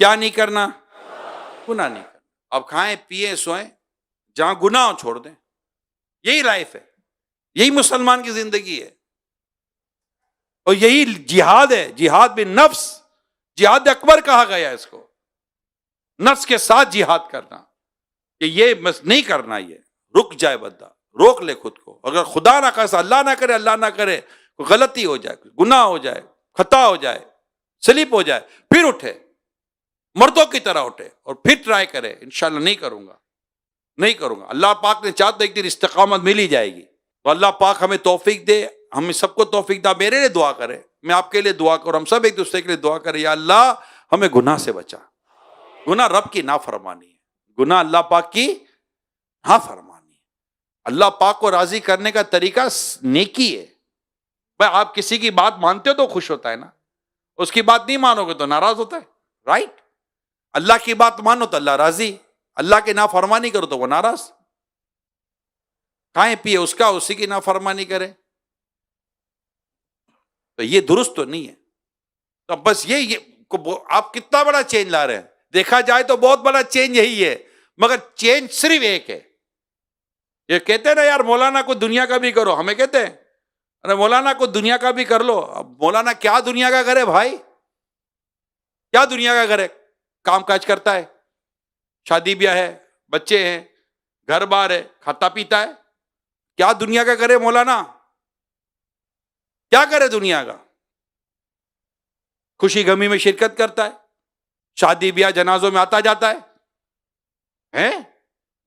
کیا نہیں کرنا, گناہ نہیں کرنا. اب کھائیں پیئیں سوئیں, جہاں گناہ چھوڑ دیں. یہی لائف ہے, یہی مسلمان کی زندگی ہے, اور یہی جہاد ہے. جہاد بن نفس, جہاد اکبر کہا گیا اس کو. نفس کے ساتھ جہاد کرنا, کہ یہ نہیں کرنا, یہ رک جائے بندہ, روک لے خود کو. اگر خدا نہ کرے, اللہ نہ کرے کوئی غلطی ہو جائے, گناہ ہو جائے, خطا ہو جائے, سلپ ہو جائے, پھر اٹھے, مردوں کی طرح اٹھے, اور پھر ٹرائی کرے, انشاءاللہ نہیں کروں گا. اللہ پاک نے چاہتا ایک دن استقامت مل ہی جائے گی. تو اللہ پاک ہمیں توفیق دے, ہمیں سب کو توفیق دے. میرے لیے دعا کرے, میں آپ کے لیے دعا کروں, ہم سب ایک دوسرے کے لیے دعا کریں, یا اللہ ہمیں گناہ سے بچا. گناہ رب کی نافرمانی ہے, گناہ اللہ پاک کی نافرمانی ہے. اللہ پاک کو راضی کرنے کا طریقہ نیکی ہے. بھائی آپ کسی کی بات مانتے ہو تو خوش ہوتا ہے نا, اس کی بات نہیں مانو گے تو ناراض ہوتا ہے, رائٹ. اللہ کی بات مانو تو اللہ راضی, اللہ کی نافرمانی کرو تو وہ ناراض. کھائیں پیے اس کا, اسی کی نافرمانی کرے, تو یہ درست تو نہیں ہے. تو بس یہ آپ کتنا بڑا چینج لا رہے ہیں؟ دیکھا جائے تو بہت بڑا چینج یہی ہے، مگر چینج صرف ایک ہے. یہ کہتے ہیں نا یار مولانا کو دنیا کا بھی کرو، ہمیں کہتے ہیں ارے مولانا کو دنیا کا بھی کر لو. اب مولانا کیا دنیا کا کرے بھائی؟ کیا دنیا کا کرے؟ کام کاج کرتا ہے، شادی بیاہ ہے، بچے ہیں، گھر بار ہے، کھاتا پیتا ہے. کیا دنیا کا کرے مولانا؟ کیا کرے دنیا کا؟ خوشی غمی میں شرکت کرتا ہے، شادی بیاہ جنازوں میں آتا جاتا ہے.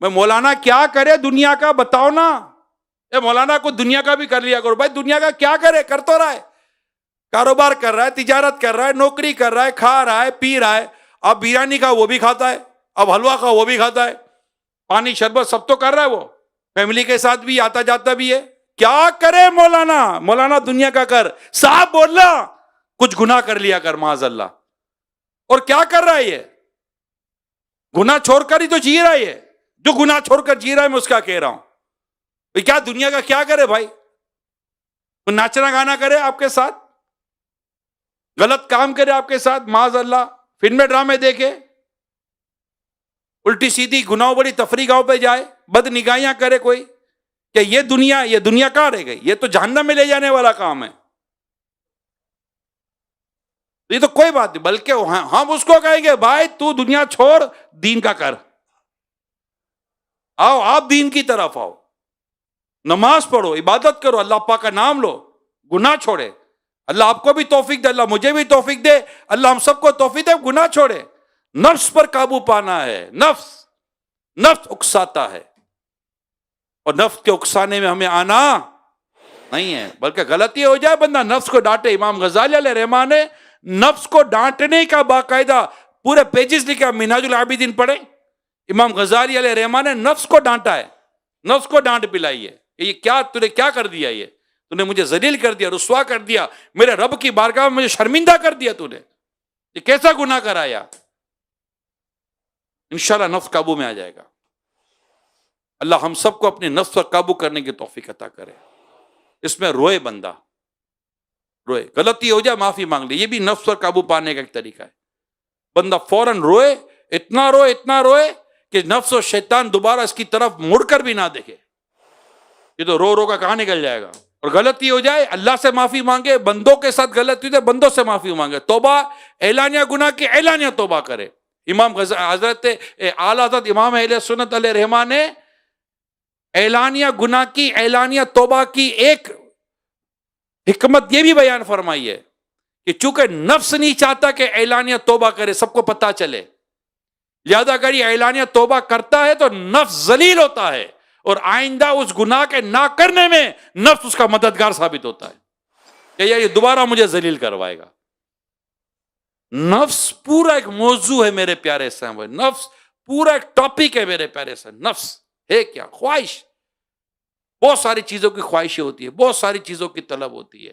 میں مولانا کیا کرے دنیا کا بتاؤ نا. اے مولانا کو دنیا کا بھی کر لیا کرو. بھائی دنیا کا کیا کرے؟ کر تو رہا ہے، کاروبار کر رہا ہے، تجارت کر رہا ہے، نوکری کر رہا ہے، کھا رہا ہے، پی رہا ہے. اب بریانی کا وہ بھی کھاتا ہے، اب حلوہ کا وہ بھی کھاتا ہے، پانی شربت سب تو کر رہا ہے، وہ فیملی کے ساتھ بھی آتا جاتا بھی ہے. کیا کرے مولانا؟ مولانا دنیا کا کر. صاحب بولنا کچھ گناہ کر لیا کر معاذ اللہ. اور کیا کر رہا ہے یہ؟ گناہ چھوڑ کر ہی تو جی رہا ہے یہ. جو گناہ چھوڑ کر جی رہا ہے میں اس کا کہہ رہا ہوں. کیا دنیا کا کیا کرے بھائی؟ ناچنا گانا کرے آپ کے ساتھ، غلط کام کرے آپ کے ساتھ معاذ اللہ، فلمیں ڈرامے دیکھے، الٹی سیدھی گناہوں بڑی تفریحوں پہ جائے، بد نگاہیاں کرے کوئی. کہ یہ دنیا کہاں رہ گئی؟ یہ تو جہنم میں لے جانے والا کام ہے. یہ تو کوئی بات نہیں، بلکہ ہم اس کو کہیں گے بھائی تو دنیا چھوڑ، دین کا کر. آؤ آپ دین کی طرف آؤ، نماز پڑھو، عبادت کرو، اللہ پاک کا نام لو، گناہ چھوڑے. اللہ آپ کو بھی توفیق دے، اللہ مجھے بھی توفیق دے، اللہ ہم سب کو توفیق دے. گناہ چھوڑے. نفس پر قابو پانا ہے. نفس اکساتا ہے، اور نفس کے اکسانے میں ہمیں آنا نہیں ہے، بلکہ غلطی ہو جائے بندہ نفس کو ڈانٹے. امام غزالی علیہ رحمہ نے نفس کو ڈانٹنے کا باقاعدہ پورے پیجز لکھا. منہاج العابدین پڑھیں، امام غزالی علیہ رحمہ نے نفس کو ڈانٹا ہے، نفس کو ڈانٹ پلائی ہے. یہ کیا تو نے کیا کر دیا؟ یہ تو نے مجھے ذلیل کر دیا، رسوا کر دیا، میرے رب کی بارگاہ میں مجھے شرمندہ کر دیا تو نے. یہ کیسا گناہ کرایا؟ انشاءاللہ نفس قابو میں آ جائے گا. اللہ ہم سب کو اپنے نفس پر قابو کرنے کی توفیق عطا کرے. اس میں روئے بندہ، روئے، غلطی ہو جائے معافی مانگ لے. یہ بھی نفس پر قابو پانے کا ایک طریقہ ہے. بندہ فوراً روئے، اتنا روئے کہ نفس و شیطان دوبارہ اس کی طرف مڑ کر بھی نہ دیکھے. یہ تو رو کا کہاں نکل جائے گا. اور غلطی ہو جائے اللہ سے معافی مانگے، بندوں کے ساتھ غلطی ہوئی تو بندوں سے معافی مانگے. توبہ اعلانیہ گناہ کی اعلانیہ توبہ کرے. امام حضرت اعلیٰ حضرت امام اہل سنت علیہ رحمہ نے اعلانیہ گناہ کی اعلانیہ توبہ کی ایک حکمت یہ بھی بیان فرمائی ہے کہ چونکہ نفس نہیں چاہتا کہ اعلانیہ توبہ کرے، سب کو پتہ چلے، لہذا اگر یہ اعلانیہ توبہ کرتا ہے تو نفس ذلیل ہوتا ہے، اور آئندہ اس گناہ کے نہ کرنے میں نفس اس کا مددگار ثابت ہوتا ہے کہ یہ دوبارہ مجھے ذلیل کروائے گا. نفس پورا ایک موضوع ہے میرے پیارے صاحب، نفس پورا ایک ٹاپک ہے میرے پیارے صاحب. نفس ہے کیا؟ خواہش. بہت ساری چیزوں کی خواہشیں ہوتی ہے، بہت ساری چیزوں کی طلب ہوتی ہے،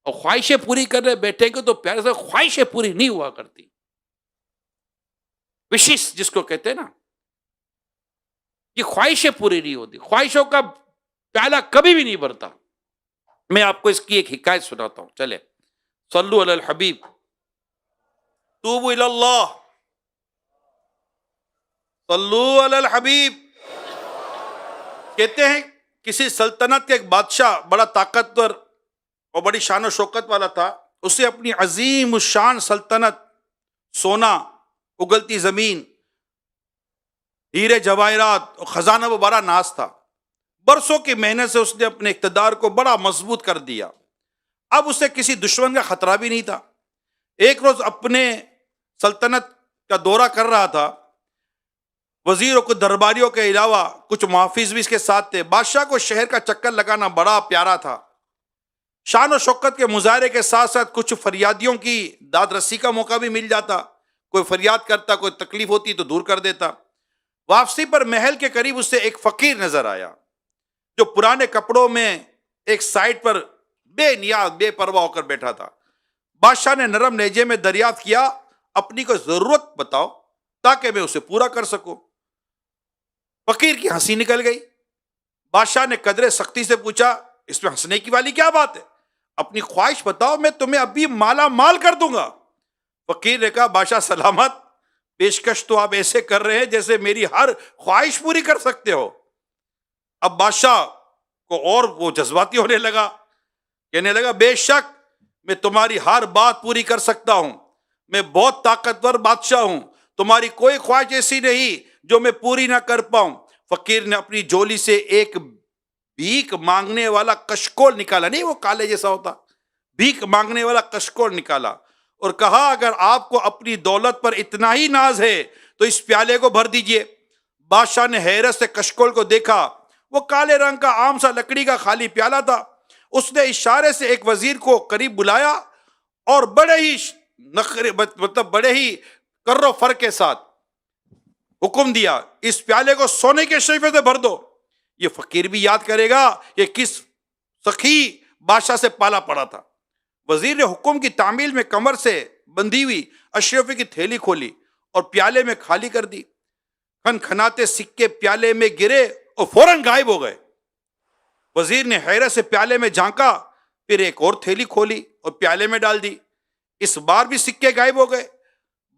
اور خواہشیں پوری کرنے بیٹھے گے تو پیارے صاحب خواہشیں پوری نہیں ہوا کرتی. وشز جس کو کہتے ہیں نا، یہ خواہشیں پوری نہیں ہوتی، خواہشوں کا پیالہ کبھی بھی نہیں بھرتا. میں آپ کو اس کی ایک حکایت سناتا ہوں. چلے صلو علی الحبیب، توبوا الی اللہ، صلو علی الحبیب. کہتے ہیں کسی سلطنت کے ایک بادشاہ بڑا طاقتور اور بڑی شان و شوکت والا تھا. اسے اپنی عظیم الشان سلطنت، سونا، اگلتی زمین، ہیرے جواہرات اور خزانہ وہ بڑا ناز تھا. برسوں کی محنت سے اس نے اپنے اقتدار کو بڑا مضبوط کر دیا. اب اسے کسی دشمن کا خطرہ بھی نہیں تھا. ایک روز اپنے سلطنت کا دورہ کر رہا تھا. وزیر اور کچھ درباریوں کے علاوہ کچھ محافظ بھی اس کے ساتھ تھے. بادشاہ کو شہر کا چکر لگانا بڑا پیارا تھا. شان و شوکت کے مظاہرے کے ساتھ ساتھ کچھ فریادیوں کی داد رسی کا موقع بھی مل جاتا. کوئی فریاد کرتا، کوئی تکلیف ہوتی تو دور کر دیتا. واپسی پر محل کے قریب اسے ایک فقیر نظر آیا جو پرانے کپڑوں میں ایک سائٹ پر بے نیاز بے پرواہ ہو کر بیٹھا تھا. بادشاہ نے نرم لہجے میں دریافت کیا، اپنی کوئی ضرورت بتاؤ تاکہ میں اسے پورا کر سکوں. فقیر کی ہنسی نکل گئی. بادشاہ نے قدرے سختی سے پوچھا، اس میں ہنسنے کی والی کیا بات ہے؟ اپنی خواہش بتاؤ، میں تمہیں ابھی مالا مال کر دوں گا. فقیر نے کہا بادشاہ سلامت، پیشکش تو آپ ایسے کر رہے ہیں جیسے میری ہر خواہش پوری کر سکتے ہو۔ اب بادشاہ کو اور وہ جذباتی ہونے لگا، کہنے لگا بے شک میں تمہاری ہر بات پوری کر سکتا ہوں، میں بہت طاقتور بادشاہ ہوں، تمہاری کوئی خواہش ایسی نہیں جو میں پوری نہ کر پاؤں۔ فقیر نے اپنی جولی سے ایک بھیک مانگنے والا کشکول نکالا، نہیں وہ کالے جیسا ہوتا، بھیک مانگنے والا کشکول نکالا اور کہا اگر آپ کو اپنی دولت پر اتنا ہی ناز ہے تو اس پیالے کو بھر دیجئے۔ بادشاہ نے حیرت سے کشکول کو دیکھا، وہ کالے رنگ کا عام سا لکڑی کا خالی پیالہ تھا۔ اس نے اشارے سے ایک وزیر کو قریب بلایا اور بڑے ہی بڑے ہی کر و فر کے ساتھ حکم دیا اس پیالے کو سونے کے شیفے سے بھر دو۔ یہ فقیر بھی یاد کرے گا کہ کس سخی بادشاہ سے پالا پڑا تھا۔ وزیر نے حکم کی تعمیل میں کمر سے بندھی ہوئی اشرفی کی تھیلی کھولی اور پیالے میں خالی کر دی۔ کھن کھناتے سکے پیالے میں گرے اور فوراً غائب ہو گئے۔ وزیر نے حیرت سے پیالے میں جھانکا، پھر ایک اور تھیلی کھولی اور پیالے میں ڈال دی۔ اس بار بھی سکے غائب ہو گئے۔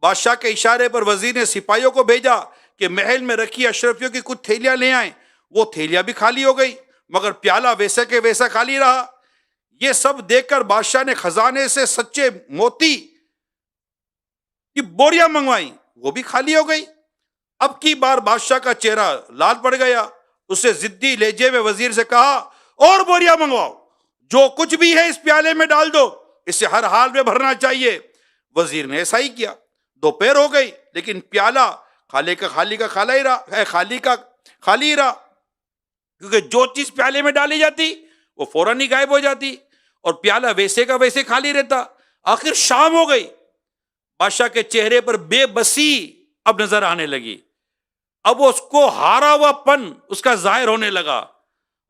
بادشاہ کے اشارے پر وزیر نے سپاہیوں کو بھیجا کہ محل میں رکھی اشرفیوں کی کچھ تھیلیاں لے آئیں۔ وہ تھیلیاں بھی خالی ہو گئی مگر پیالہ ویسا کے ویسا خالی رہا۔ یہ سب دیکھ کر بادشاہ نے خزانے سے سچے موتی کی بوریاں منگوائیں، وہ بھی خالی ہو گئی۔ اب کی بار بادشاہ کا چہرہ لال پڑ گیا۔ اسے ضدی لہجے میں وزیر سے کہا اور بوریاں منگواؤ، جو کچھ بھی ہے اس پیالے میں ڈال دو، اسے ہر حال میں بھرنا چاہیے۔ وزیر نے ایسا ہی کیا۔ دوپہر ہو گئی لیکن پیالہ خالی کا خالی ہی رہا، کیونکہ جو چیز پیالے میں ڈالی جاتی وہ فوراً ہی غائب ہو جاتی اور پیالہ ویسے کا ویسے خالی رہتا۔ آخر شام ہو گئی، بادشاہ کے چہرے پر بے بسی اب نظر آنے لگی۔ اب اس کو ہارا ہوا پن اس کا ظاہر ہونے لگا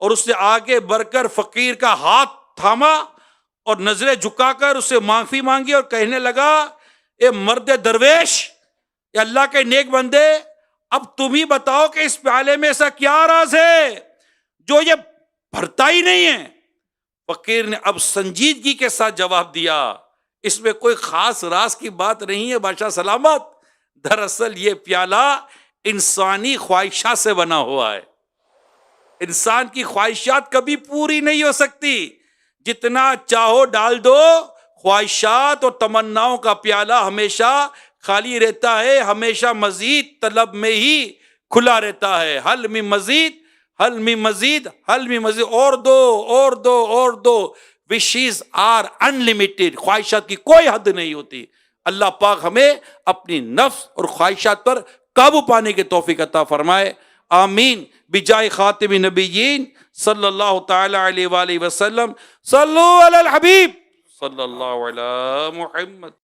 اور اس نے آگے بڑھ کر فقیر کا ہاتھ تھاما اور نظریں جھکا کر اس سے معافی مانگی اور کہنے لگا اے مرد درویش، اے اللہ کے نیک بندے، اب تم ہی بتاؤ کہ اس پیالے میں ایسا کیا راز ہے جو یہ بھرتا ہی نہیں ہے۔ فقیر نے اب سنجیدگی کے ساتھ جواب دیا اس میں کوئی خاص راز کی بات نہیں ہے بادشاہ سلامت، دراصل یہ پیالہ انسانی خواہشات سے بنا ہوا ہے۔ انسان کی خواہشات کبھی پوری نہیں ہو سکتی، جتنا چاہو ڈال دو، خواہشات اور تمناؤں کا پیالہ ہمیشہ خالی رہتا ہے، ہمیشہ مزید طلب میں ہی کھلا رہتا ہے۔ حل میں مزید، حل میں مزید، حل میں مزید، اور دو اور دو اور دو۔ وشیز آر انلمیٹڈ، خواہشات کی کوئی حد نہیں ہوتی۔ اللہ پاک ہمیں اپنی نفس اور خواہشات پر قابو پانے کی توفیق عطا فرمائے، آمین، بجائے خاتم نبیین صلی اللہ تعالی علیہ وآلہ وسلم۔ صلو علی الحبیب صلی اللہ علی محمد۔